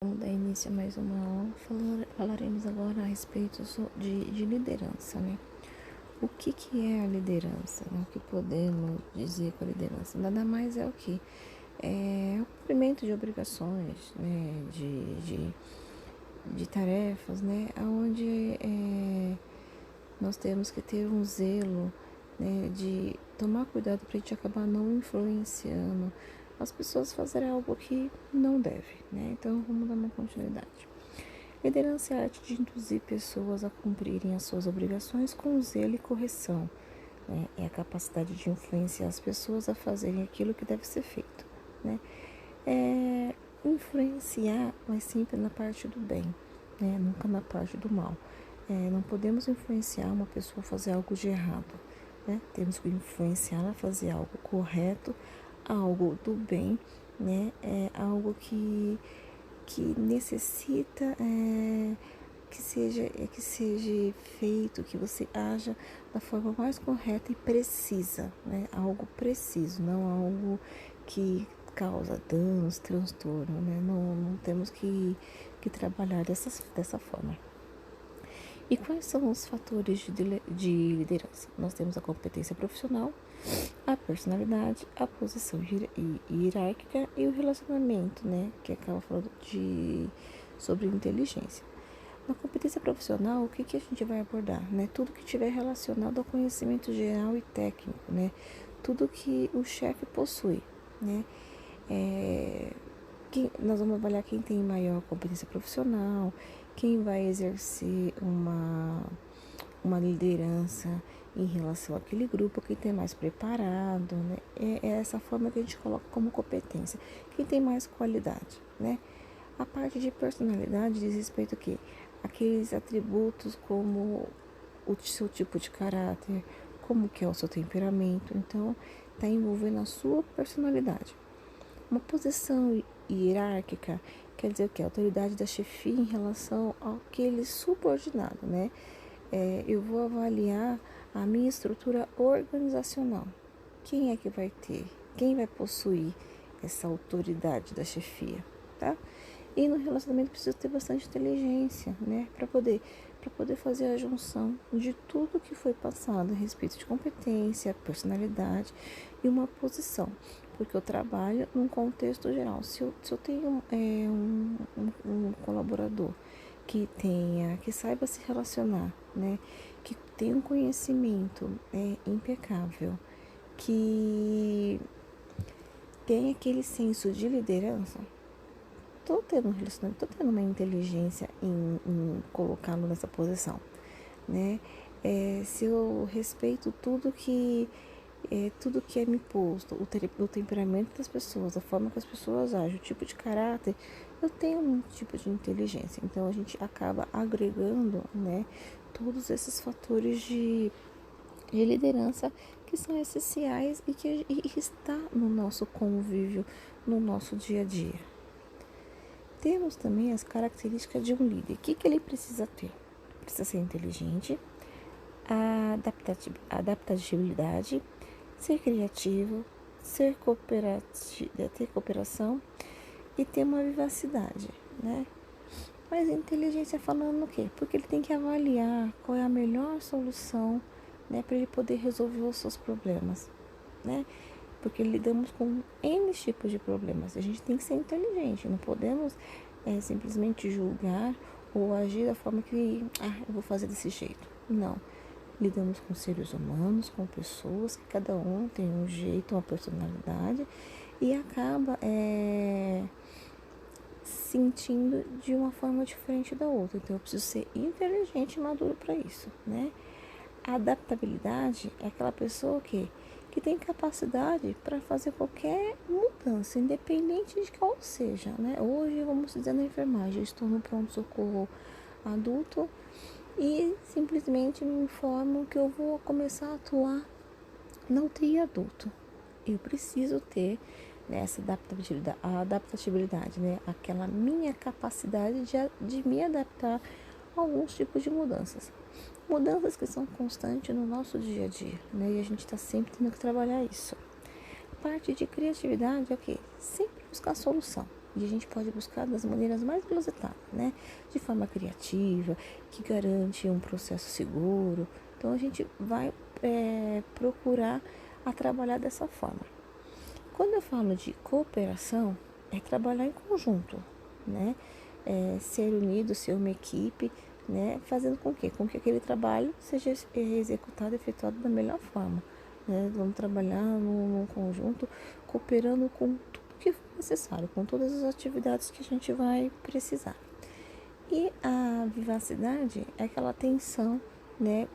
Vamos dar início a mais uma aula. Falaremos agora a respeito de liderança, né? O que é a liderança? Né? O que podemos dizer com a liderança? Nada mais é o que? É o cumprimento de obrigações, né? De tarefas, né? Onde nós temos que ter um zelo, né? De tomar cuidado para a gente acabar não influenciando as pessoas fazerem algo que não deve, né? Então vamos dar uma continuidade. Liderança é a arte de induzir pessoas a cumprirem as suas obrigações com zelo e correção, né? É a capacidade de influenciar as pessoas a fazerem aquilo que deve ser feito, né? Influenciar, mas sempre na parte do bem, né? Nunca na parte do mal. Não podemos influenciar uma pessoa a fazer algo de errado, né? Temos que influenciá-la a fazer algo correto, algo do bem, né? Algo que necessita que seja feito, que você haja da forma mais correta e precisa, né? Algo preciso, não algo que causa danos, transtorno, né? Não temos que trabalhar dessa forma. E quais são os fatores de liderança? Nós temos a competência profissional, a personalidade, a posição hierárquica e o relacionamento, né? Que acaba falando sobre inteligência. Na competência profissional, o que a gente vai abordar? Né? Tudo que tiver relacionado ao conhecimento geral e técnico, né? Tudo que o chefe possui, né? Nós vamos avaliar quem tem maior competência profissional, quem vai exercer uma liderança em relação àquele grupo, quem tem mais preparado, né? É essa forma que a gente coloca como competência. Quem tem mais qualidade, né? A parte de personalidade diz respeito a quê? Aqueles atributos como o seu tipo de caráter, como que é o seu temperamento. Então, está envolvendo a sua personalidade. Uma posição hierárquica quer dizer o que? A autoridade da chefia em relação àquele subordinado, né? Eu vou avaliar a minha estrutura organizacional. Quem é que vai ter? Quem vai possuir essa autoridade da chefia, tá? E no relacionamento precisa ter bastante inteligência, né? Para poder fazer a junção de tudo que foi passado a respeito de competência, personalidade e uma posição. Porque eu trabalho num contexto geral. Se eu tenho um colaborador que saiba se relacionar, né? Que tenha um conhecimento impecável, que tem aquele senso de liderança, tô tendo um relacionamento, tô tendo uma inteligência em colocá-lo nessa posição, né? Se eu respeito tudo que é me posto, o temperamento das pessoas, a forma que as pessoas agem, o tipo de caráter, eu tenho um tipo de inteligência. Então a gente acaba agregando, né, todos esses fatores de liderança que são essenciais e está no nosso convívio, no nosso dia a dia. Temos também as características de um líder. O que ele precisa ter? Precisa ser inteligente, adaptabilidade, ser criativo, ter cooperação e ter uma vivacidade, né? Mas inteligência falando o quê? Porque ele tem que avaliar qual é a melhor solução, né, para ele poder resolver os seus problemas, né? Porque lidamos com N tipos de problemas. A gente tem que ser inteligente, não podemos simplesmente julgar ou agir da forma que, eu vou fazer desse jeito. Não. Lidamos com seres humanos, com pessoas que cada um tem um jeito, uma personalidade e acaba sentindo de uma forma diferente da outra. Então eu preciso ser inteligente e maduro para isso, né? A adaptabilidade é aquela pessoa que tem capacidade para fazer qualquer mudança, independente de qual seja, né? Hoje, vamos dizer, na enfermagem, eu estou no pronto-socorro adulto e simplesmente me informam que eu vou começar a atuar na UTI adulto. Eu preciso ter essa adaptabilidade, né? Aquela minha capacidade de me adaptar a alguns tipos de mudanças. Mudanças que são constantes no nosso dia a dia, né? E a gente está sempre tendo que trabalhar isso. Parte de criatividade é o quê? Sempre buscar solução. E a gente pode buscar das maneiras mais inusitadas, né? De forma criativa, que garante um processo seguro. Então, a gente vai procurar a trabalhar dessa forma. Quando eu falo de cooperação, é trabalhar em conjunto, né? Ser unido, ser uma equipe, né? Fazendo com que aquele trabalho seja executado, efetuado da melhor forma. Né? Vamos trabalhar num conjunto, cooperando com tudo que for necessário, com todas as atividades que a gente vai precisar. E a vivacidade é aquela atenção, né?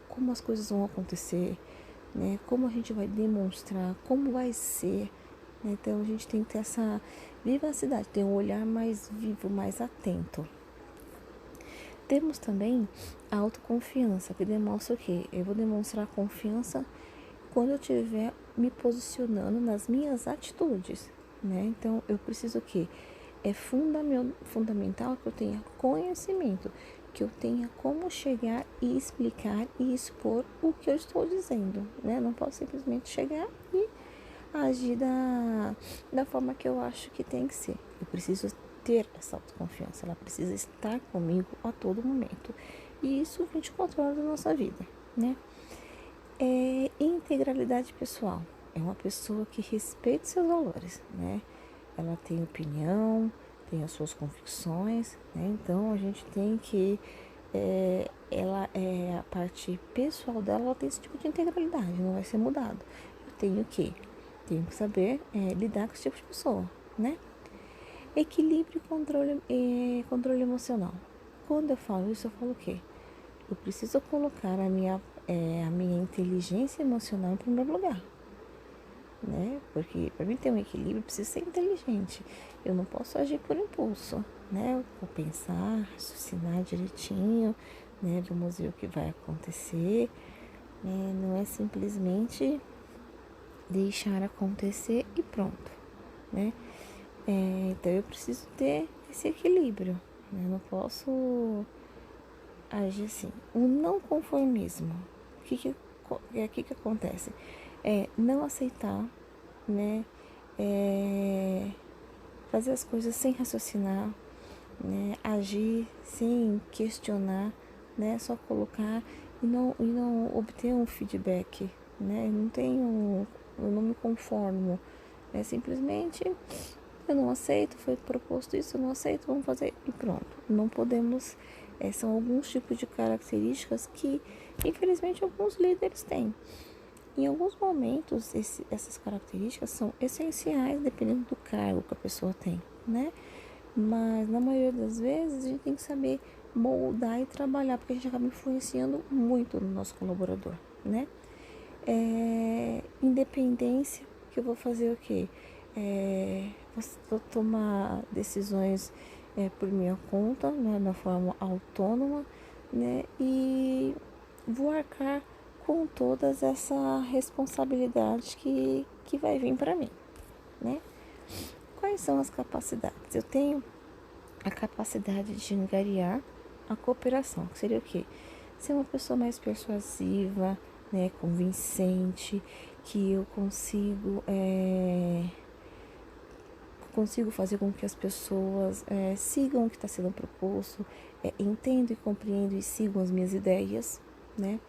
Como as coisas vão acontecer, né? Como a gente vai demonstrar, como vai ser. Né? Então a gente tem que ter essa vivacidade, ter um olhar mais vivo, mais atento. Temos também a autoconfiança, que demonstra o quê? Eu vou demonstrar confiança quando eu estiver me posicionando nas minhas atitudes, né? Então eu preciso o quê? É fundamental que eu tenha conhecimento, que eu tenha como chegar e explicar e expor o que eu estou dizendo, né? Não posso simplesmente chegar e agir da forma que eu acho que tem que ser. Eu preciso ter essa autoconfiança, ela precisa estar comigo a todo momento. E isso 24 horas da nossa vida, né? Integralidade pessoal. É uma pessoa que respeita seus valores, né? Ela tem opinião, tem as suas convicções, né? Então a gente tem que a parte pessoal dela, ela tem esse tipo de integralidade, não vai ser mudado. Eu tenho que saber lidar com esse tipo de pessoa, né? Equilíbrio e controle emocional. Quando eu falo isso, eu falo o quê? Eu preciso colocar a minha inteligência emocional em primeiro lugar, né? Porque para mim ter um equilíbrio, eu preciso ser inteligente. Eu não posso agir por impulso, né? Eu vou pensar, raciocinar direitinho, né? Vamos ver o que vai acontecer, né? Não é simplesmente deixar acontecer e pronto, né? Então eu preciso ter esse equilíbrio, né? Eu não posso agir assim. O não conformismo. O que acontece? Não aceitar, né? Fazer as coisas sem raciocinar, né? Agir sem questionar, né? Só colocar e não obter um feedback, né? Eu não me conformo. Simplesmente eu não aceito, foi proposto isso, eu não aceito, vamos fazer e pronto. Não podemos, são alguns tipos de características que, infelizmente, alguns líderes têm. Em alguns momentos, essas características são essenciais, dependendo do cargo que a pessoa tem, né? Mas, na maioria das vezes, a gente tem que saber moldar e trabalhar, porque a gente acaba influenciando muito no nosso colaborador, né? Independência, que eu vou fazer o quê? Vou tomar decisões por minha conta, né, da forma autônoma, né, e vou arcar com todas essa responsabilidade que vai vir para mim, né? Quais são as capacidades? Eu tenho a capacidade de angariar a cooperação, que seria o quê? Ser uma pessoa mais persuasiva, né, convincente, que eu consigo fazer com que as pessoas sigam o que está sendo proposto, entendam e compreendam e sigam as minhas ideias, né?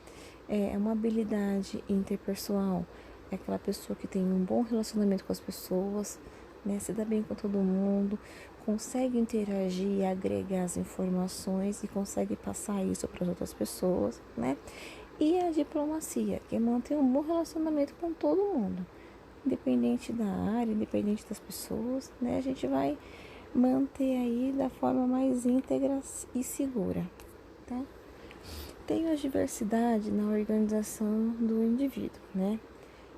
É uma habilidade interpessoal, é aquela pessoa que tem um bom relacionamento com as pessoas, né? Se dá bem com todo mundo, consegue interagir, agregar as informações e consegue passar isso para as outras pessoas, né? E a diplomacia, que é manter um bom relacionamento com todo mundo, independente da área, independente das pessoas, né? A gente vai manter aí da forma mais íntegra e segura, tá? Tem a diversidade na organização do indivíduo, né?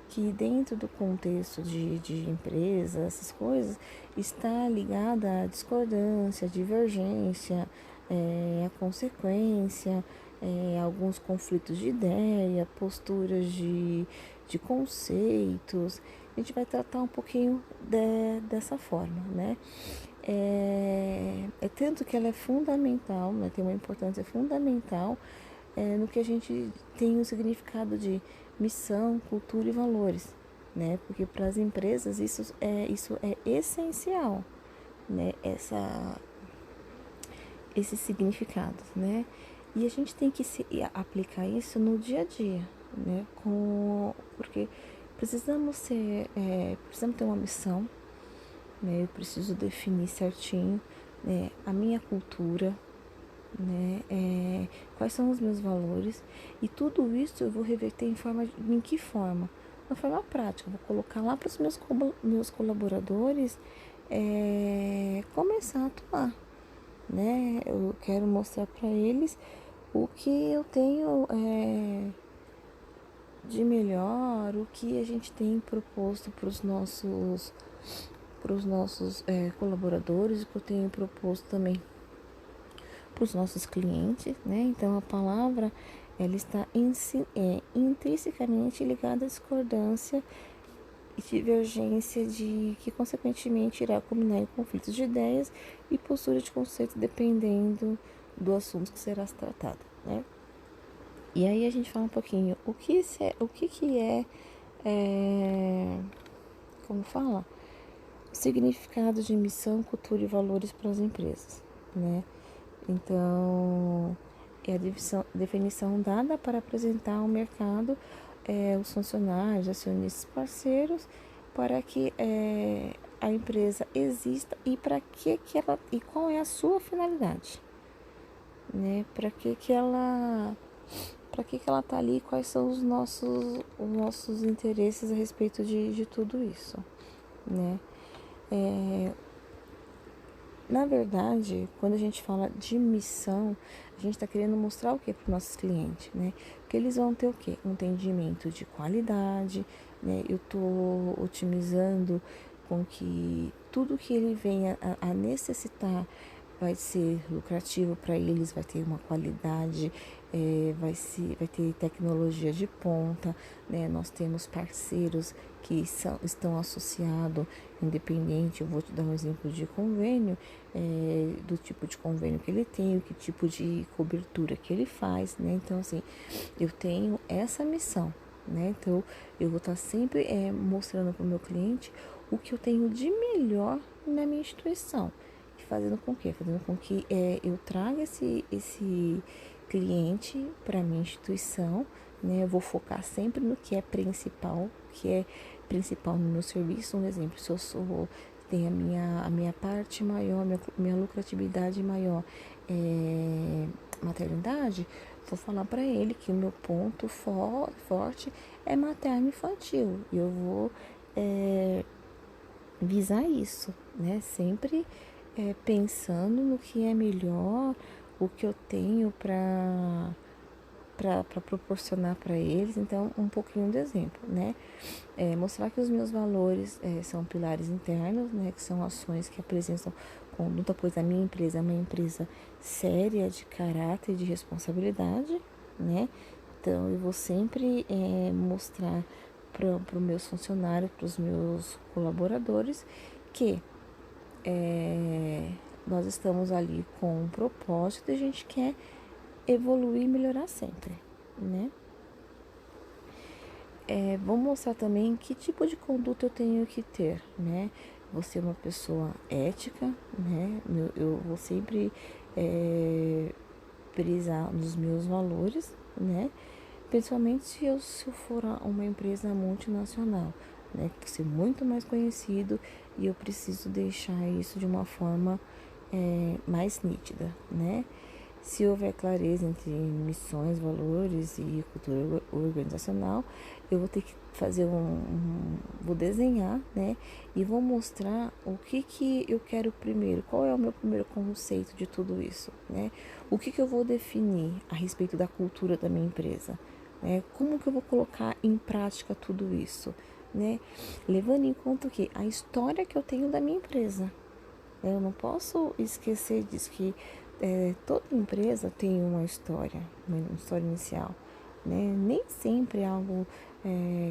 Que dentro do contexto de empresa, essas coisas, está ligada à discordância, à divergência, à consequência, alguns conflitos de ideia, posturas de conceitos. A gente vai tratar um pouquinho dessa forma, né? Tanto que ela é fundamental, né? Tem uma importância fundamental no que a gente tem o significado de missão, cultura e valores, né? Porque para as empresas isso é essencial, né? Esses significados, né? E a gente tem que aplicar isso no dia a dia, né? Porque precisamos ter uma missão, né? Eu preciso definir certinho, né, a minha cultura, né? Quais são os meus valores, e tudo isso eu vou reverter em que forma? Na forma prática, vou colocar lá para os meus colaboradores começar a atuar, né? Eu quero mostrar para eles o que eu tenho de melhor, o que a gente tem proposto para os nossos colaboradores, o que eu tenho proposto também para os nossos clientes, né? Então a palavra ela está intrinsecamente ligada à discordância e divergência que consequentemente irá culminar em conflitos de ideias e postura de conceito dependendo do assunto que será tratado, né? E aí a gente fala um pouquinho o que é como fala? Significado de missão, cultura e valores para as empresas, né? Então, é a definição dada para apresentar ao mercado os funcionários, acionistas, parceiros, para que a empresa exista e para que ela e qual é a sua finalidade, né? Para que ela está ali? Quais são os nossos interesses a respeito de tudo isso, né? Na verdade, quando a gente fala de missão, a gente está querendo mostrar o que para os nossos clientes, né? Que eles vão ter o quê? Um entendimento de qualidade, né? Eu estou otimizando com que tudo que ele venha a necessitar vai ser lucrativo para eles, vai ter uma qualidade, vai ter tecnologia de ponta, né? Nós temos parceiros que estão associados, independente, eu vou te dar um exemplo de convênio, do tipo de convênio que ele tem, que tipo de cobertura que ele faz, né? Então, assim, eu tenho essa missão, né? Então, eu vou estar sempre mostrando para o meu cliente o que eu tenho de melhor na minha instituição. Fazendo com que? Fazendo com que eu traga esse cliente para a minha instituição, né? Eu vou focar sempre no que é principal, no meu serviço. Um exemplo, se eu tenho a minha parte maior, minha lucratividade maior maternidade, vou falar para ele que o meu ponto forte é materno infantil. E eu vou visar isso, né? Sempre pensando no que é melhor, o que eu tenho para proporcionar para eles. Então, um pouquinho de exemplo, né? Mostrar que os meus valores são pilares internos, né? Que são ações que apresentam conduta, pois a minha empresa é uma empresa séria, de caráter e de responsabilidade, né? Então, eu vou sempre mostrar para os meus funcionários, para os meus colaboradores, que nós estamos ali com um propósito e a gente quer evoluir e melhorar sempre, né? Vou mostrar também que tipo de conduta eu tenho que ter, né? Vou ser uma pessoa ética, né? Eu vou sempre brisar nos meus valores, né? Principalmente se eu for uma empresa multinacional, né? Que ser muito mais conhecido e eu preciso deixar isso de uma forma mais nítida, né? Se houver clareza entre missões, valores e cultura organizacional, eu vou ter que fazer vou desenhar, né? E vou mostrar o que eu quero primeiro, qual é o meu primeiro conceito de tudo isso, né? O que eu vou definir a respeito da cultura da minha empresa, né? Como que eu vou colocar em prática tudo isso, né? Levando em conta o que? A história que eu tenho da minha empresa. Eu não posso esquecer disso, que toda empresa tem uma história inicial, né? Nem sempre é algo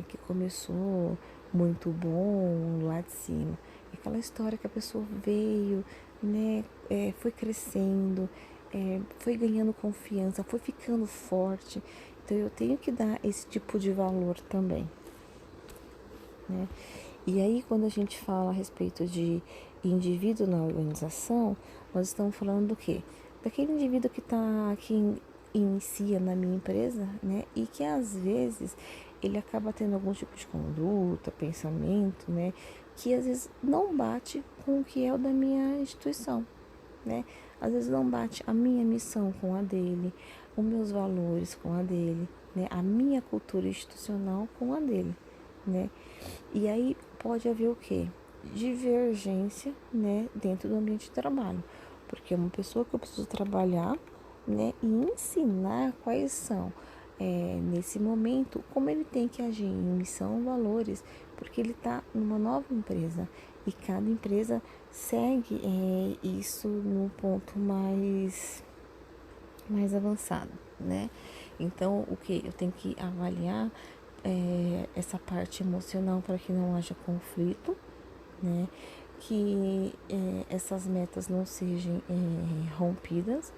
que começou muito bom lá de cima. É aquela história que a pessoa veio, né? Foi crescendo, foi ganhando confiança, foi ficando forte. Então eu tenho que dar esse tipo de valor também. né? E aí, quando a gente fala a respeito de indivíduo na organização, nós estamos falando do quê? Daquele indivíduo que inicia na minha empresa, né? E que às vezes ele acaba tendo algum tipo de conduta, pensamento, né? Que às vezes não bate com o que é o da minha instituição, né? Às vezes não bate a minha missão com a dele, os meus valores com a dele, né? A minha cultura institucional com a dele, né? E aí pode haver o quê? Divergência, né, dentro do ambiente de trabalho, porque é uma pessoa que eu preciso trabalhar, né, e ensinar quais são, nesse momento, como ele tem que agir em missão, valores, porque ele está numa nova empresa e cada empresa segue isso num ponto mais avançado, né? Então, o que eu tenho que avaliar essa parte emocional para que não haja conflito, né? Que essas metas não sejam rompidas,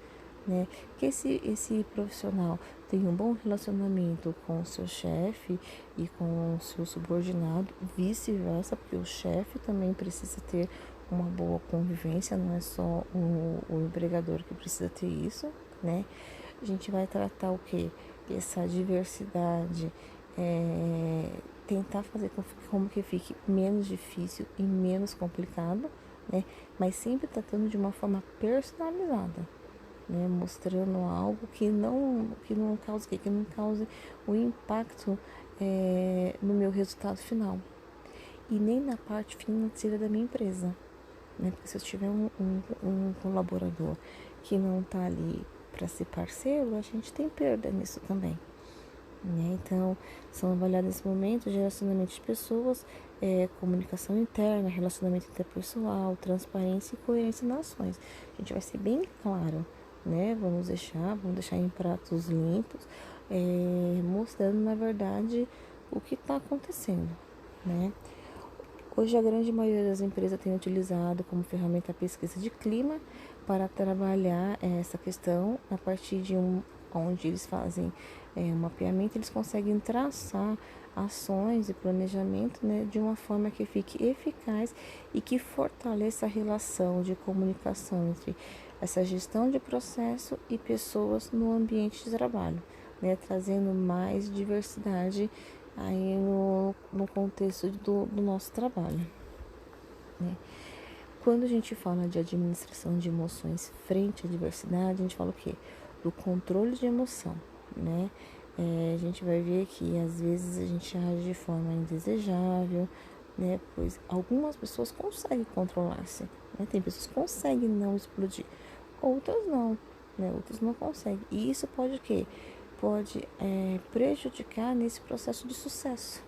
né? Que esse profissional tenha um bom relacionamento com o seu chefe e com o seu subordinado, vice-versa, porque o chefe também precisa ter uma boa convivência, não é só o empregador que precisa ter isso, né? A gente vai tratar o que? Essa diversidade, tentar fazer como que fique menos difícil e menos complicado, né? Mas sempre tratando de uma forma personalizada, né? Mostrando algo que não cause que não cause o impacto no meu resultado final e nem na parte financeira da minha empresa, né? Porque se eu tiver um colaborador que não está ali para ser parceiro, a gente tem perda nisso também, né? Então, são avaliados nesse momento relacionamento de pessoas, comunicação interna, relacionamento interpessoal, transparência e coerência nas ações. A gente vai ser bem claro, né? Vamos deixar em pratos limpos, mostrando na verdade o que está acontecendo, né? Hoje a grande maioria das empresas tem utilizado como ferramenta a pesquisa de clima para trabalhar essa questão a partir de onde eles fazem um mapeamento, eles conseguem traçar ações e planejamento, né, de uma forma que fique eficaz e que fortaleça a relação de comunicação entre essa gestão de processo e pessoas no ambiente de trabalho, né, trazendo mais diversidade aí no contexto do nosso trabalho, né? Quando a gente fala de administração de emoções frente à diversidade, a gente fala o quê? Do controle de emoção, né? A gente vai ver que às vezes a gente age de forma indesejável, né? Pois algumas pessoas conseguem controlar-se, né? Tem pessoas que conseguem não explodir, outras não, né? Outras não conseguem. E isso pode o quê? Pode prejudicar nesse processo de sucesso,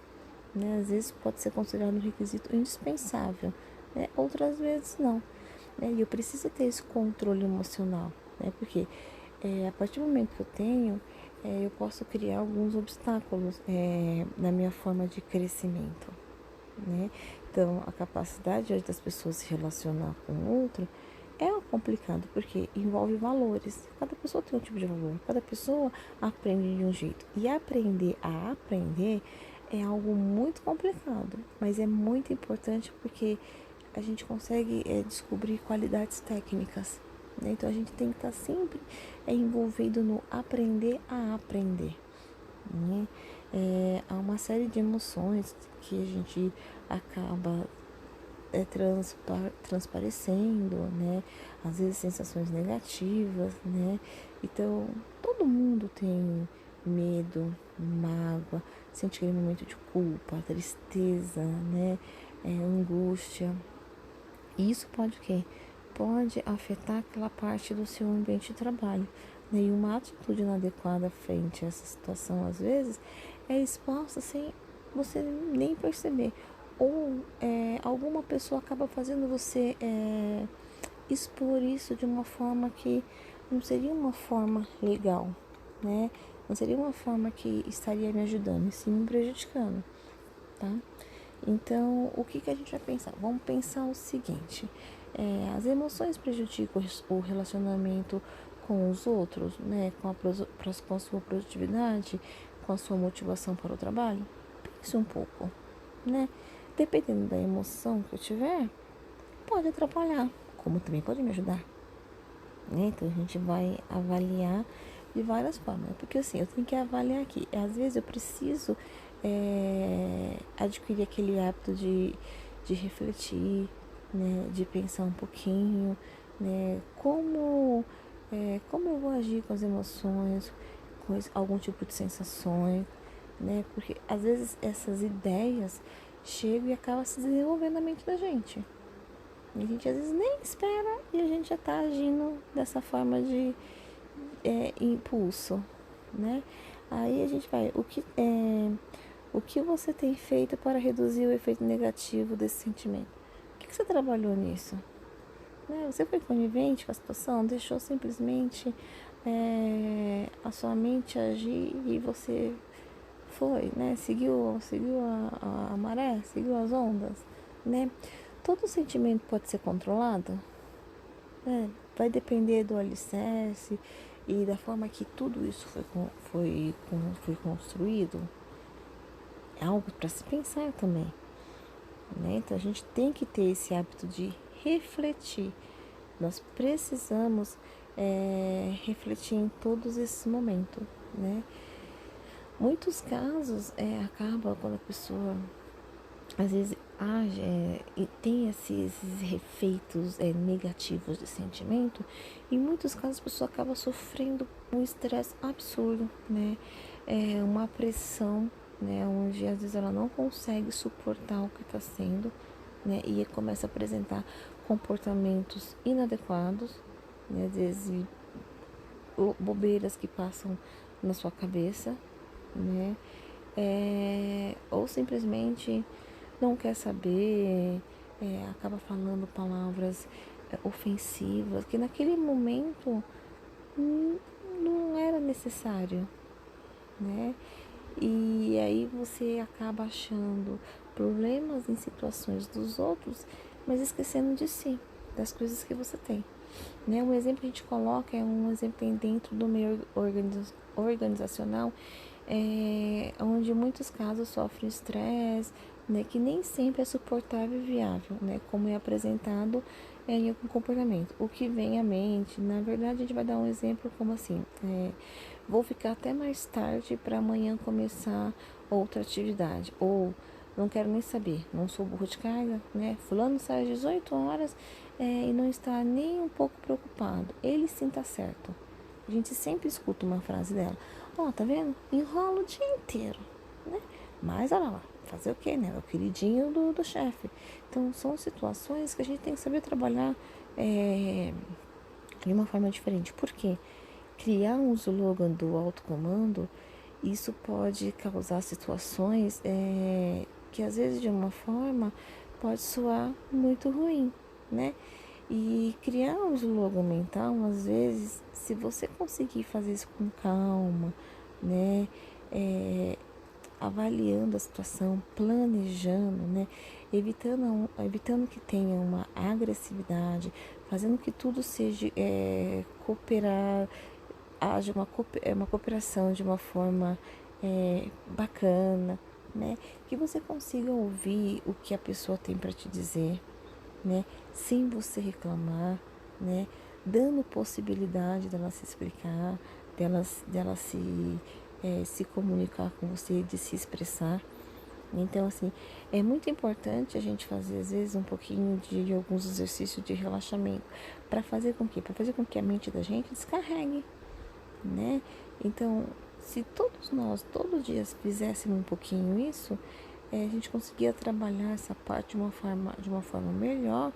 né? Às vezes pode ser considerado um requisito indispensável, né? Outras vezes não, né? E eu preciso ter esse controle emocional, né? Porque a partir do momento que eu tenho, eu posso criar alguns obstáculos na minha forma de crescimento, né? Então, a capacidade das pessoas se relacionar com o outro é complicado, porque envolve valores. Cada pessoa tem um tipo de valor, cada pessoa aprende de um jeito. E aprender a aprender é algo muito complicado, mas é muito importante porque a gente consegue descobrir qualidades técnicas, né? Então a gente tem que estar sempre envolvido no aprender a aprender, né? Há uma série de emoções que a gente acaba transparecendo, né? Às vezes sensações negativas, né? Então, todo mundo tem medo, mágoa, sente aquele momento de culpa, tristeza, né? Angústia. E isso pode o quê? Pode afetar aquela parte do seu ambiente de trabalho, né? E uma atitude inadequada frente a essa situação, às vezes, é exposta sem você nem perceber. Ou alguma pessoa acaba fazendo você expor isso de uma forma que não seria uma forma legal, né? Não seria uma forma que estaria me ajudando, e sim me prejudicando, tá? Então, o que a gente vai pensar? Vamos pensar o seguinte: as emoções prejudicam o relacionamento com os outros, né? Com a sua produtividade, com a sua motivação para o trabalho? Pense um pouco, né? dependendo da emoção que eu tiver, pode atrapalhar, como também pode me ajudar, né? Então a gente vai avaliar de várias formas, porque assim, eu tenho que avaliar aqui. Às vezes eu preciso adquirir aquele hábito de refletir, né? De pensar um pouquinho, né? Como eu vou agir com as emoções, com algum tipo de sensações, né? Porque às vezes essas ideias chegam e acabam se desenvolvendo na mente da gente. E a gente às vezes nem espera e a gente já está agindo dessa forma de impulso, né? Aí a gente vai, o que você tem feito para reduzir o efeito negativo desse sentimento? O que você trabalhou nisso? Né? Você foi conivente com a situação? Deixou simplesmente a sua mente agir e você foi, né? Seguiu a maré, seguiu as ondas, né? Todo sentimento pode ser controlado, né? Vai depender do alicerce e da forma que tudo isso foi construído. É algo para se pensar também, né? Então a gente tem que ter esse hábito de refletir. Nós precisamos refletir em todos esses momentos, né? Muitos casos acaba quando a pessoa às vezes age e tem esses efeitos negativos de sentimento. Em muitos casos a pessoa acaba sofrendo um estresse absurdo, né? Uma pressão, né? Onde às vezes ela não consegue suportar o que está sendo, né? E começa a apresentar comportamentos inadequados, né? Às vezes bobeiras que passam na sua cabeça, né? Ou simplesmente não quer saber, acaba falando palavras ofensivas que naquele momento não era necessário, né? E aí você acaba achando problemas em situações dos outros, mas esquecendo de si, das coisas que você tem. Né? Um exemplo que a gente coloca é um exemplo dentro do meio organizacional, onde muitos casos sofrem estresse, né, que nem sempre é suportável e viável, né, como é apresentado em algum comportamento. O que vem à mente, na verdade, a gente vai dar um exemplo como assim, vou ficar até mais tarde para amanhã começar outra atividade, ou não quero nem saber, não sou burro de carga, né? Fulano sai às 18 horas e não está nem um pouco preocupado. Ele sim tá certo. A gente sempre escuta uma frase dela. Ó, tá vendo? Enrola o dia inteiro, né? Mas olha lá, fazer o quê, né? É o queridinho do chefe. Então são situações que a gente tem que saber trabalhar de uma forma diferente. Por quê? Criar um slogan do alto comando, isso pode causar situações que às vezes de uma forma pode soar muito ruim, né? E criar um slogan mental, às vezes, se você conseguir fazer isso com calma, né? Avaliando a situação, planejando, né? Evitando que tenha uma agressividade, fazendo que tudo seja cooperar, haja uma cooperação de uma forma bacana, né? Que você consiga ouvir o que a pessoa tem para te dizer, né? Sem você reclamar, né? Dando possibilidade dela se explicar, dela se comunicar com você, de se expressar. Então, assim, é muito importante a gente fazer, às vezes, um pouquinho de alguns exercícios de relaxamento. Para fazer com que? Para fazer com que a mente da gente descarregue, né? Então, se todos nós, todos os dias, fizéssemos um pouquinho isso, a gente conseguia trabalhar essa parte de uma forma melhor,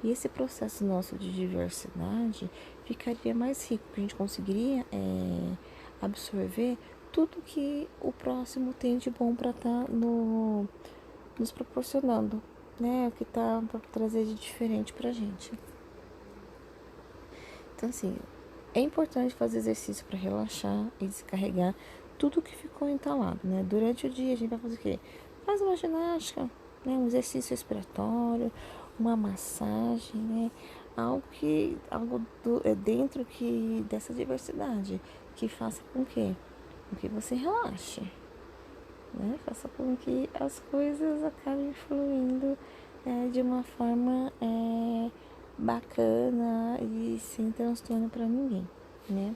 e esse processo nosso de diversidade ficaria mais rico, porque a gente conseguiria absorver tudo que o próximo tem de bom para estar nos proporcionando, né? O que tá para trazer de diferente para a gente. Então, assim, é importante fazer exercício para relaxar e descarregar tudo que ficou entalado, né? Durante o dia a gente vai fazer o quê? Faz uma ginástica, né? Um exercício respiratório, uma massagem, né? Algo dentro dessa diversidade que faça com que você relaxe, né? Faça com que as coisas acabem fluindo de uma forma bacana e sem transtorno para ninguém, né?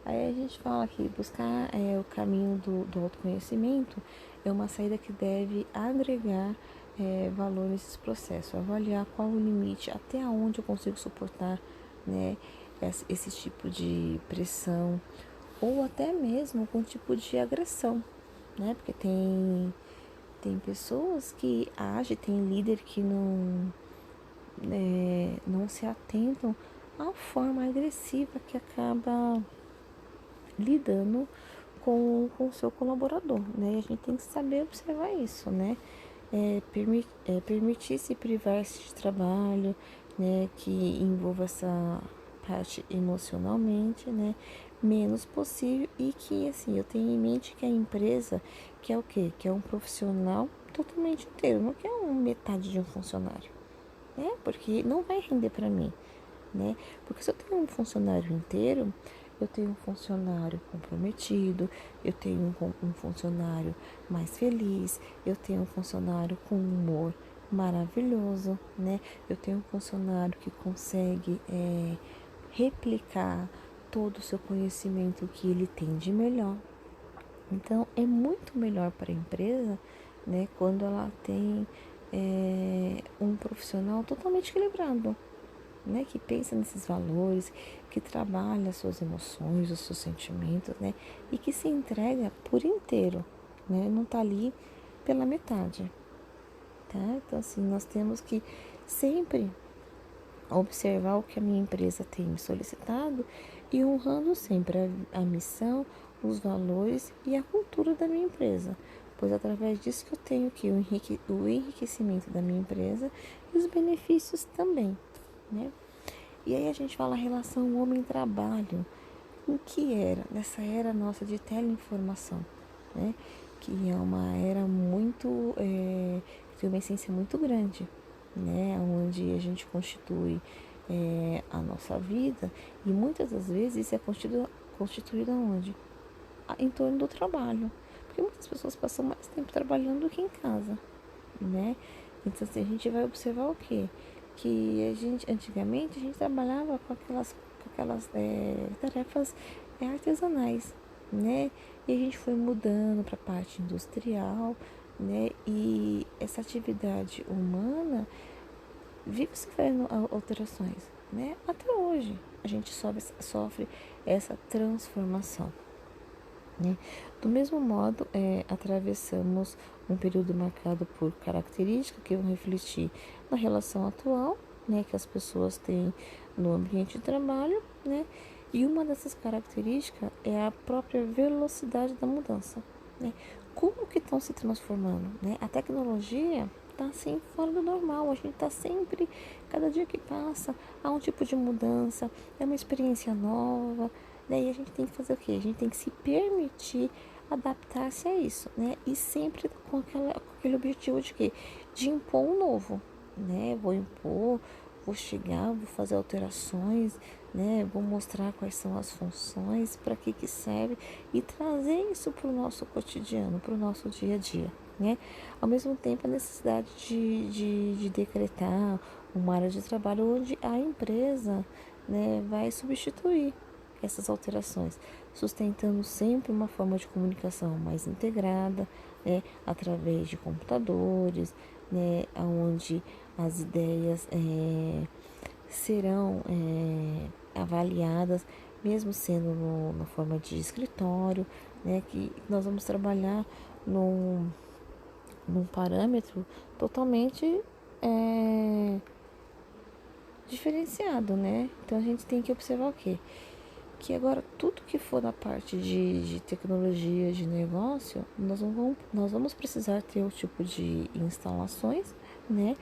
Aí a gente fala que buscar o caminho do autoconhecimento é uma saída que deve agregar valor nesses processos, avaliar qual o limite, até onde eu consigo suportar, né, esse tipo de pressão, ou até mesmo com tipo de agressão, né? Porque tem pessoas que agem, tem líder que não se atentam à forma agressiva que acaba lidando com o seu colaborador, né? E a gente tem que saber observar isso, né? Permitir se privar-se de trabalho, né? Que envolva essa parte emocionalmente, né? Menos possível e que, assim, eu tenho em mente que a empresa quer o quê? Que é um profissional totalmente inteiro, não quer metade de um funcionário, né? Porque não vai render para mim, né? Porque se eu tenho um funcionário inteiro, eu tenho um funcionário comprometido, eu tenho um funcionário mais feliz, eu tenho um funcionário com humor maravilhoso, né? Eu tenho um funcionário que consegue replicar todo o seu conhecimento que ele tem de melhor. Então, é muito melhor para a empresa, né, quando ela tem um profissional totalmente equilibrado, né, que pensa nesses valores, que trabalha as suas emoções, os seus sentimentos, né, e que se entrega por inteiro, né, não tá ali pela metade, tá? Então, assim, nós temos que sempre observar o que a minha empresa tem me solicitado e honrando sempre a missão, os valores e a cultura da minha empresa, pois através disso que eu tenho que o enriquecimento da minha empresa e os benefícios também, né? E aí a gente fala a relação homem-trabalho, em que era? Nessa era nossa de teleinformação, né? Que é uma era muito, tem uma essência muito grande, né? Onde a gente constitui a nossa vida e muitas das vezes isso é constituído aonde? Em torno do trabalho. Porque muitas pessoas passam mais tempo trabalhando do que em casa, né? Então, assim, a gente vai observar o quê? Que antigamente, a gente trabalhava com aquelas tarefas artesanais, né? E a gente foi mudando para a parte industrial, né? E essa atividade humana vive sofrendo alterações, né? Até hoje a gente sofre essa transformação, né? Do mesmo modo, atravessamos um período marcado por características que vão refletir na relação atual, né, que as pessoas têm no ambiente de trabalho, né? E uma dessas características é a própria velocidade da mudança, né? Como que estão se transformando, né? A tecnologia está assim fora do normal, a gente está sempre, cada dia que passa, há um tipo de mudança, é uma experiência nova, daí a gente tem que fazer o quê? A gente tem que se permitir adaptar-se a isso, né? E sempre com aquele objetivo de quê? De impor um novo, né? Vou impor, vou chegar, vou fazer alterações, né? Vou mostrar quais são as funções, para que serve e trazer isso para o nosso cotidiano, para o nosso dia a dia, né? Ao mesmo tempo, a necessidade de decretar uma área de trabalho onde a empresa, né, vai substituir essas alterações, sustentando sempre uma forma de comunicação mais integrada, né, através de computadores, né, onde as ideias serão avaliadas, mesmo sendo na forma de escritório, né, que nós vamos trabalhar num parâmetro totalmente diferenciado, né? Então a gente tem que observar o quê? Que agora tudo que for da parte de tecnologia, de negócio, nós vamos precisar ter o tipo de instalações, né?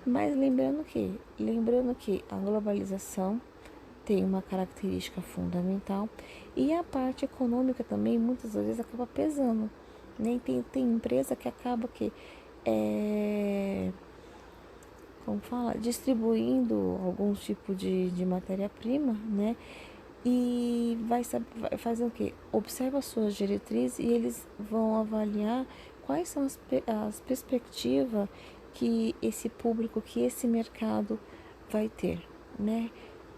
Mas lembrando que a globalização tem uma característica fundamental e a parte econômica também muitas vezes acaba pesando, né? E tem empresa que acaba que como fala, distribuindo algum tipo de matéria-prima, né? e vai fazer o quê? Observa as suas diretrizes e eles vão avaliar quais são as perspectivas que esse público, que esse mercado vai ter, né?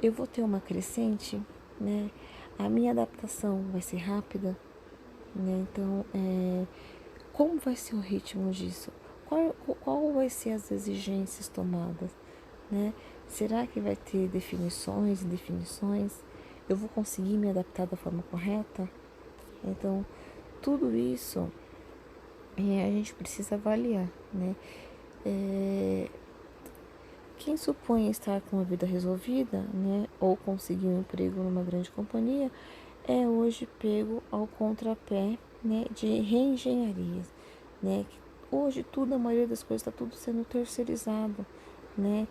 Eu vou ter uma crescente, né? A minha adaptação vai ser rápida, né? Então, como vai ser o ritmo disso? Qual vai ser as exigências tomadas, né? Será que vai ter definições e definições? Eu vou conseguir me adaptar da forma correta? Então, tudo isso a gente precisa avaliar, né? Quem supõe estar com a vida resolvida, né, ou conseguir um emprego numa grande companhia, é hoje pego ao contrapé, né, de reengenharias, né? Hoje tudo, a maioria das coisas está tudo sendo terceirizado, né?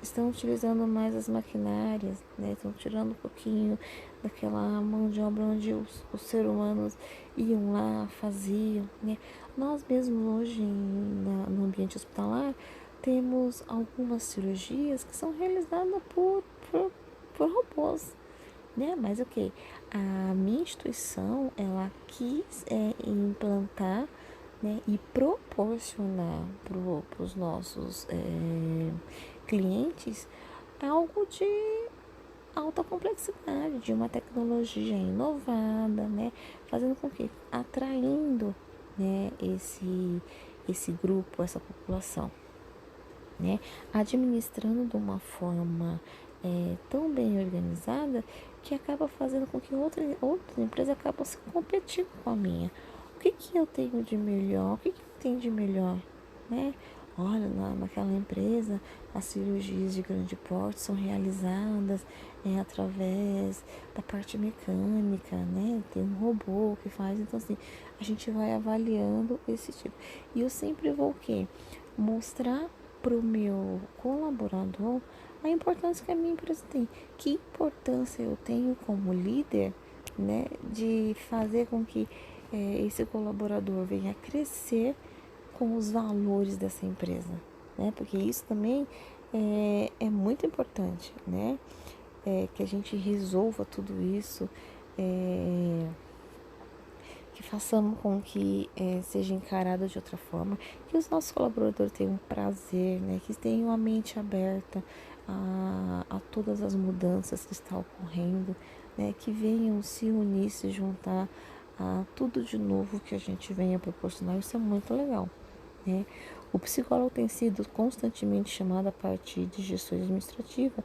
Estão utilizando mais as maquinárias, né? Estão tirando um pouquinho daquela mão de obra onde os seres humanos iam lá, faziam, né? Nós mesmos hoje no ambiente hospitalar temos algumas cirurgias que são realizadas por robôs, né? Mas o que? A minha instituição, ela quis implantar, né, e proporcionar para os nossos clientes algo de alta complexidade, de uma tecnologia inovada, né, fazendo com que atraindo, né, esse grupo, essa população, né, administrando de uma forma tão bem organizada que acaba fazendo com que outras empresas acabam se competindo com a minha. O que eu tenho de melhor? O que eu tenho de melhor, né? Olha, naquela empresa, as cirurgias de grande porte são realizadas através da parte mecânica, né? Tem um robô que faz, então assim, a gente vai avaliando esse tipo. E eu sempre vou o quê? Mostrar para o meu colaborador a importância que a minha empresa tem. Que importância eu tenho como líder, né? De fazer com que esse colaborador venha crescer com os valores dessa empresa, né? Porque isso também é muito importante, né? Que a gente resolva tudo isso, que façamos com que seja encarado de outra forma, que os nossos colaboradores tenham um prazer, né? Que tenham a mente aberta a todas as mudanças que estão ocorrendo, né? Que venham se unir, se juntar a tudo de novo que a gente venha proporcionar. Isso é muito legal, né? O psicólogo tem sido constantemente chamado a partir de gestão administrativa,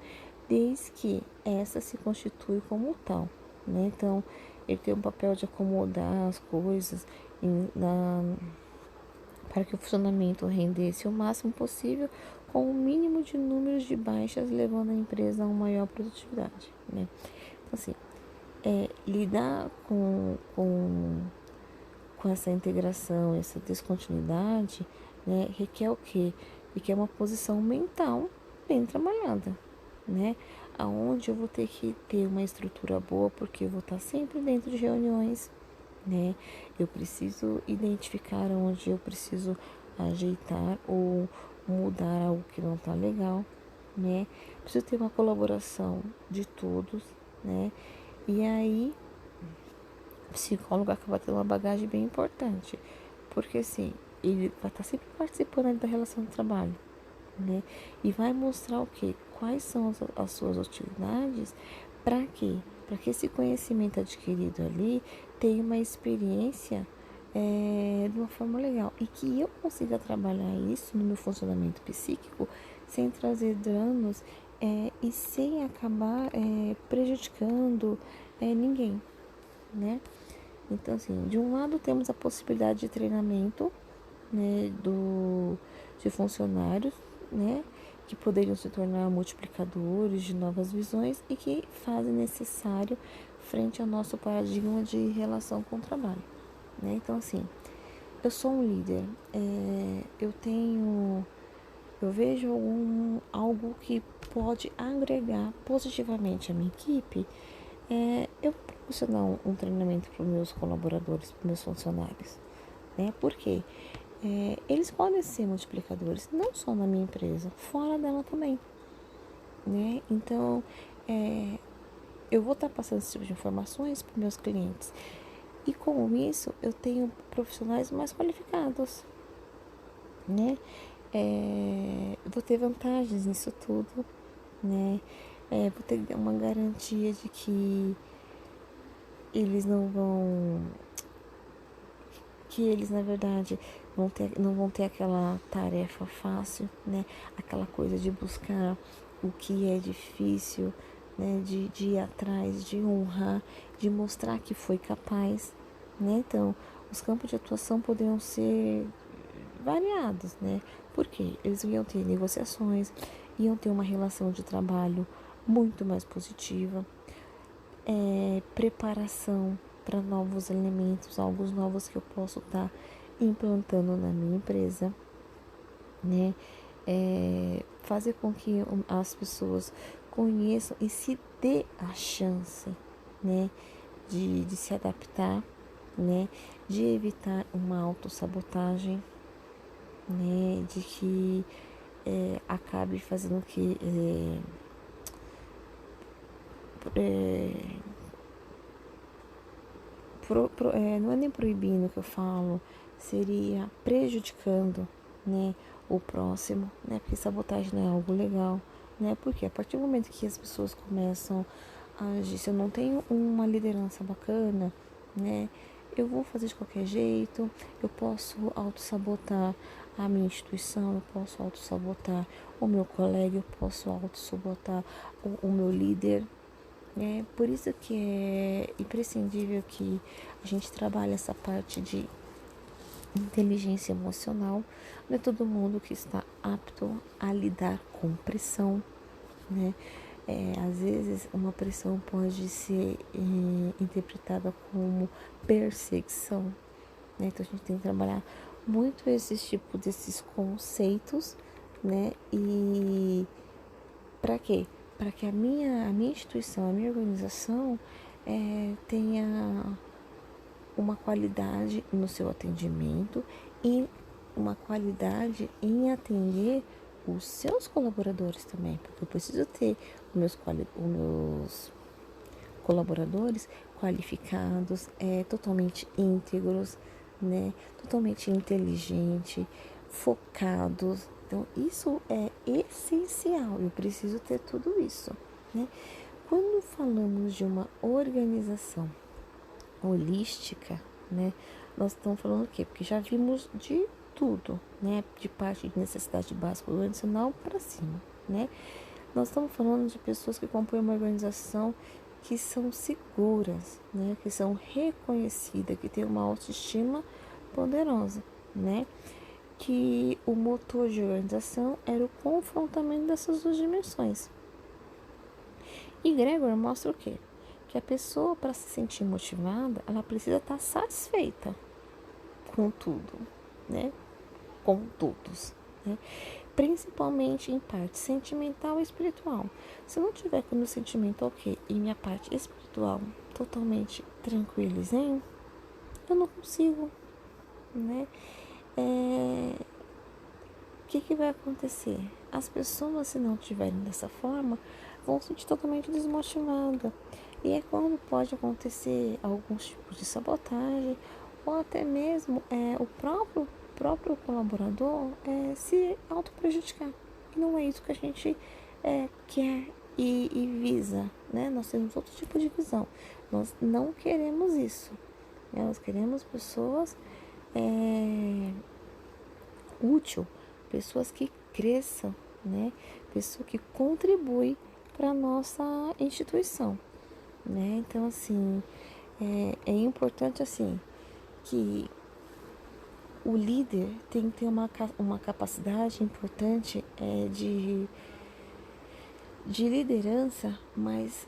desde que essa se constitui como tal, né? Então, ele tem um papel de acomodar as coisas para que o funcionamento rendesse o máximo possível com o mínimo de números de baixas, levando a empresa a uma maior produtividade, né? Então, assim, lidar com essa integração, essa descontinuidade, né, requer o quê? Requer uma posição mental bem trabalhada, né? Aonde eu vou ter que ter uma estrutura boa, porque eu vou estar sempre dentro de reuniões, né? Eu preciso identificar onde eu preciso ajeitar ou mudar algo que não está legal, né? Preciso ter uma colaboração de todos, né? E aí o psicólogo acaba tendo uma bagagem bem importante, porque assim, ele vai estar sempre participando da relação de trabalho, né? E vai mostrar o quê? Quais são as suas utilidades, para quê? Para que esse conhecimento adquirido ali tenha uma experiência de uma forma legal e que eu consiga trabalhar isso no meu funcionamento psíquico sem trazer danos e sem acabar prejudicando ninguém, né? Então, assim, de um lado temos a possibilidade de treinamento, né, de funcionários, né, que poderiam se tornar multiplicadores de novas visões e que fazem necessário frente ao nosso paradigma de relação com o trabalho, né? Então, assim, eu sou um líder, eu vejo algo que pode agregar positivamente a minha equipe, eu proporcionar um treinamento para os meus colaboradores, para os meus funcionários, né? Porque eles podem ser multiplicadores, não só na minha empresa, fora dela também, né? Então, eu vou estar passando esse tipo de informações para meus clientes. E com isso, eu tenho profissionais mais qualificados, né? Vou ter vantagens nisso tudo, né? Vou ter uma garantia de que eles não vão, que eles na verdade não vão ter aquela tarefa fácil, né? Aquela coisa de buscar o que é difícil, né? De ir atrás, de honrar, de mostrar que foi capaz, né? Então, os campos de atuação poderiam ser variados, né? Porque eles iam ter negociações, iam ter uma relação de trabalho muito mais positiva, preparação para novos elementos, algo novos que eu posso estar implantando na minha empresa, né? Fazer com que as pessoas conheçam e se dê a chance, né? De se adaptar, né? De evitar uma autossabotagem, né? De que acabe fazendo que não é nem proibindo que eu falo, seria prejudicando, né, o próximo, né, porque sabotagem não é algo legal, né, porque a partir do momento que as pessoas começam a agir, se eu não tenho uma liderança bacana, né, eu vou fazer de qualquer jeito, eu posso auto-sabotar a minha instituição, eu posso auto-sabotar o meu colega, eu posso auto-sabotar o meu líder. Por isso que é imprescindível que a gente trabalhe essa parte de inteligência emocional. Não é todo mundo que está apto a lidar com pressão, né? Às vezes uma pressão pode ser interpretada como perseguição, né? Então a gente tem que trabalhar muito desses conceitos, né? E para quê? Para que a minha instituição, a minha organização tenha uma qualidade no seu atendimento e uma qualidade em atender os seus colaboradores também, porque eu preciso ter os meus colaboradores qualificados, totalmente íntegros, né, totalmente inteligentes, focados. Então, isso é essencial, eu preciso ter tudo isso, né? Quando falamos de uma organização holística, né, nós estamos falando o quê? Porque já vimos de tudo, né, de parte de necessidade básica organizacional para cima, né? Nós estamos falando de pessoas que compõem uma organização que são seguras, né, que são reconhecidas, que têm uma autoestima poderosa, né? Que o motor de organização era o confrontamento dessas duas dimensões. E Gregor mostra o quê? Que a pessoa, para se sentir motivada, ela precisa estar satisfeita com tudo, né? Com todos, né? Principalmente em parte sentimental e espiritual. Se eu não tiver com o meu sentimento ok e minha parte espiritual totalmente tranquila e zen, eu não consigo, né? O que vai acontecer? As pessoas, se não tiverem dessa forma, vão se sentir totalmente desmotivadas. E é quando pode acontecer alguns tipos de sabotagem ou até mesmo o próprio colaborador se auto-prejudicar. E não é isso que a gente quer e visa, né? Nós temos outro tipo de visão. Nós não queremos isso, né? Nós queremos pessoas útil, pessoas que cresçam, né? Pessoa que contribui para a nossa instituição, né? Então, assim, é importante, assim, que o líder tem que ter uma capacidade importante de liderança, mas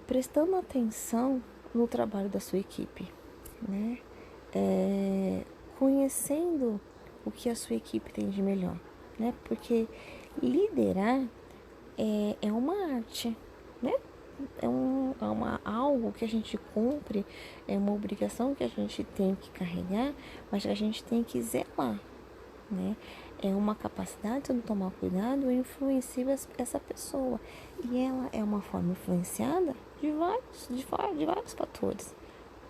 prestando atenção no trabalho da sua equipe, né? Conhecendo o que a sua equipe tem de melhor, né? Porque liderar é uma arte, né? Algo que a gente cumpre, é uma obrigação que a gente tem que carregar, mas que a gente tem que zelar, né? É uma capacidade de eu tomar cuidado, eu influencio essa pessoa. E ela é uma forma influenciada de vários fatores,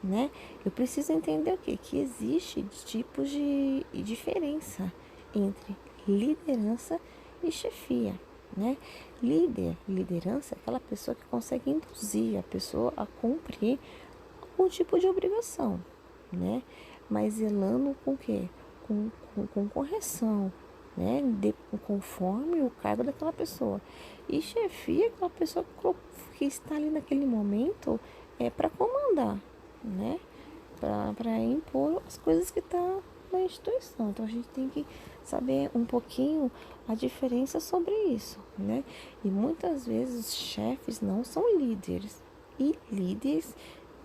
né? Eu preciso entender o quê? Que existe tipos de diferença entre liderança e chefia, né? Liderança é aquela pessoa que consegue induzir a pessoa a cumprir algum tipo de obrigação, né? Mas zelando com o quê? Com correção, né? Conforme o cargo daquela pessoa. E chefia é aquela pessoa que está ali naquele momento para comandar, né? Para impor as coisas que estão na instituição. Então a gente tem que saber um pouquinho a diferença sobre isso, né? E muitas vezes os chefes não são líderes e líderes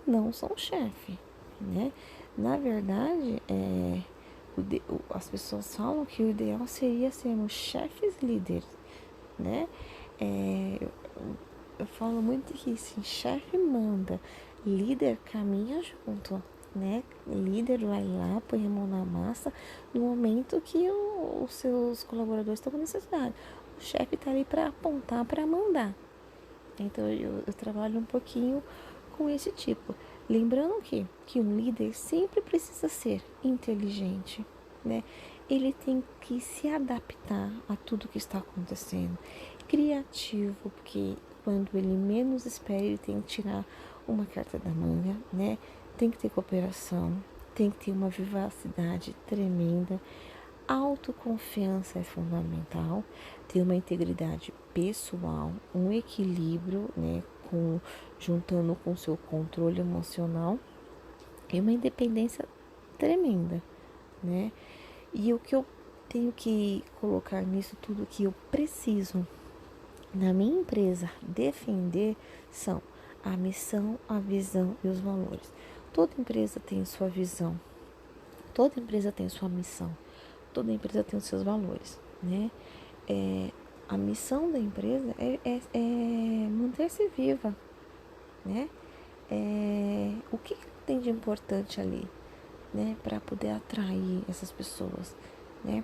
não são chefe, né? Na verdade, as pessoas falam que o ideal seria sermos chefes líderes, né? Eu, eu falo muito que assim, chefe manda, líder caminha junto, né? Líder vai lá, põe a mão na massa no momento que os seus colaboradores estão com necessidade. O chefe está ali para apontar, para mandar. Então eu trabalho um pouquinho com esse tipo. Lembrando que um líder sempre precisa ser inteligente, né? Ele tem que se adaptar a tudo que está acontecendo. Criativo, porque quando ele menos espera, ele tem que tirar uma carta da manga, né? Tem que ter cooperação, tem que ter uma vivacidade tremenda. Autoconfiança é fundamental, ter uma integridade pessoal, um equilíbrio, né, juntando com o seu controle emocional e uma independência tremenda, né? E o que eu tenho que colocar nisso tudo que eu preciso na minha empresa defender são a missão, a visão e os valores. Toda empresa tem sua visão, toda empresa tem sua missão, toda empresa tem os seus valores, né? A missão da empresa é manter-se viva, né? O que tem de importante ali, né? Para poder atrair essas pessoas, né?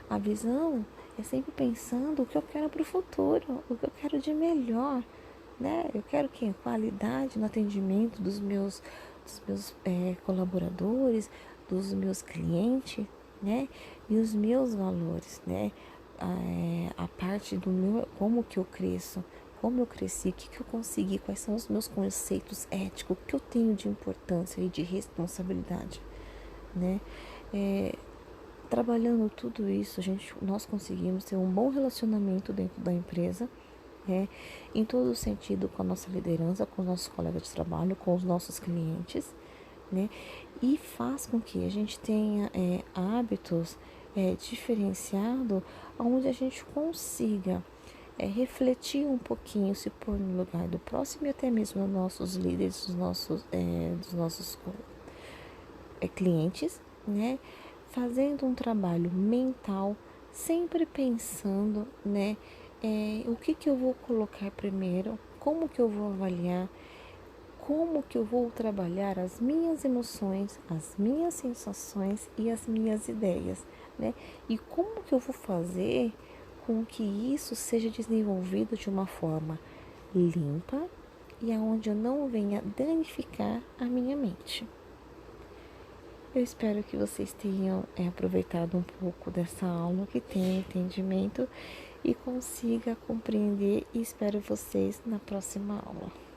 A visão é sempre pensando o que eu quero para o futuro, o que eu quero de melhor, né? Eu quero que qualidade no atendimento dos meus colaboradores, dos meus clientes, né? E os meus valores, né? A parte do meu, como que eu cresço, como eu cresci, o que eu consegui, quais são os meus conceitos éticos, o que eu tenho de importância e de responsabilidade, né? Trabalhando tudo isso, nós conseguimos ter um bom relacionamento dentro da empresa, em todo sentido com a nossa liderança, com os nossos colegas de trabalho, com os nossos clientes, né? E faz com que a gente tenha hábitos diferenciados, onde a gente consiga refletir um pouquinho, se pôr no lugar do próximo e até mesmo dos nossos líderes, dos nossos clientes, né? Fazendo um trabalho mental, sempre pensando, né? O que eu vou colocar primeiro, como que eu vou avaliar, como que eu vou trabalhar as minhas emoções, as minhas sensações e as minhas ideias, né? E como que eu vou fazer com que isso seja desenvolvido de uma forma limpa e aonde eu não venha danificar a minha mente. Eu espero que vocês tenham aproveitado um pouco dessa aula, que tenham entendimento e consiga compreender, e espero vocês na próxima aula.